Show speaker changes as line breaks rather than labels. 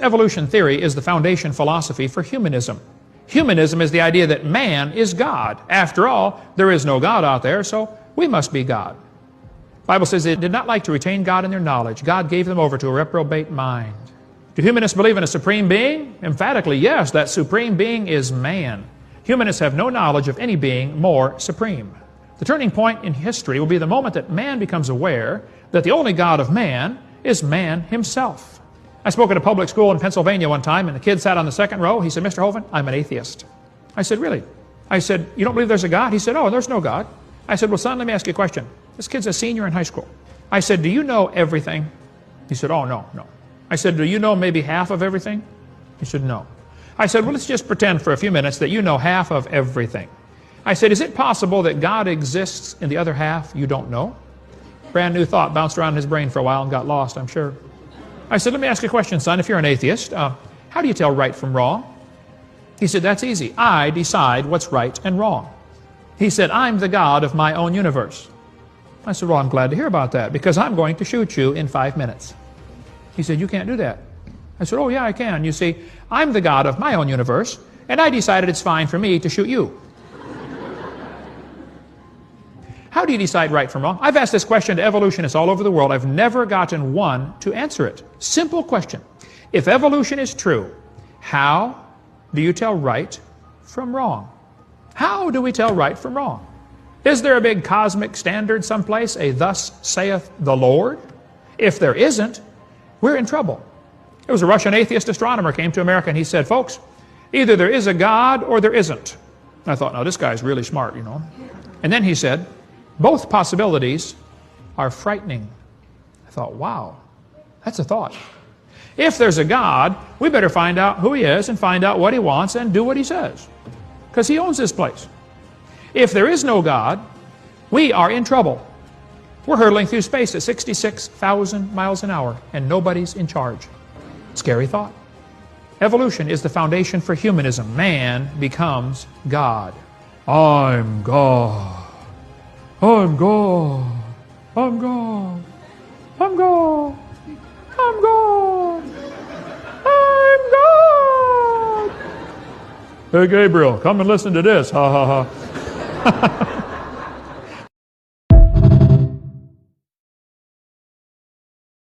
Evolution theory is the foundation philosophy for humanism. Humanism is the idea that man is God. After all, there is no God out there, so we must be God. The Bible says they did not like to retain God in their knowledge. God gave them over to a reprobate mind. Do humanists believe in a supreme being? Emphatically, yes. That supreme being is man. Humanists have no knowledge of any being more supreme. The turning point in history will be the moment that man becomes aware that the only God of man is man himself. I spoke at a public school in Pennsylvania one time, and the kid sat on the second row. He said, "Mr. Hovind, I'm an atheist." I said, "Really?" I said, "You don't believe there's a God?" He said, "Oh, there's no God." I said, "Well, son, let me ask you a question. This kid's a senior in high school." I said, "Do you know everything?" He said, "Oh, no." I said, "Do you know maybe half of everything?" He said, "No." I said, "Well, let's just pretend for a few minutes that you know half of everything." I said, "Is it possible that God exists in the other half you don't know?" Brand new thought bounced around in his brain for a while and got lost, I'm sure. I said, "Let me ask you a question, son. If you're an atheist, how do you tell right from wrong?" He said, "That's easy. I decide what's right and wrong." He said, "I'm the God of my own universe." I said, "Well, I'm glad to hear about that, because I'm going to shoot you in 5 minutes." He said, "You can't do that." I said, "Oh, yeah, I can. You see, I'm the God of my own universe, and I decided it's fine for me to shoot you." How do you decide right from wrong? I've asked this question to evolutionists all over the world. I've never gotten one to answer it. Simple question. If evolution is true, how do you tell right from wrong? How do we tell right from wrong? Is there a big cosmic standard someplace, a "thus saith the Lord"? If there isn't, we're in trouble. There was a Russian atheist astronomer came to America, and he said, "Folks, either there is a God or there isn't." And I thought, now this guy's really smart, you know. And then he said, "Both possibilities are frightening." I thought, wow, that's a thought. If there's a God, we better find out who he is and find out what he wants and do what he says, because he owns this place. If there is no God, we are in trouble. We're hurtling through space at 66,000 miles an hour, and nobody's in charge. Scary thought. Evolution is the foundation for humanism. Man becomes God. I'm God. I'm God. I'm God. I'm God. I'm God. I'm God. Hey, Gabriel, come and listen to this. Ha, ha, ha.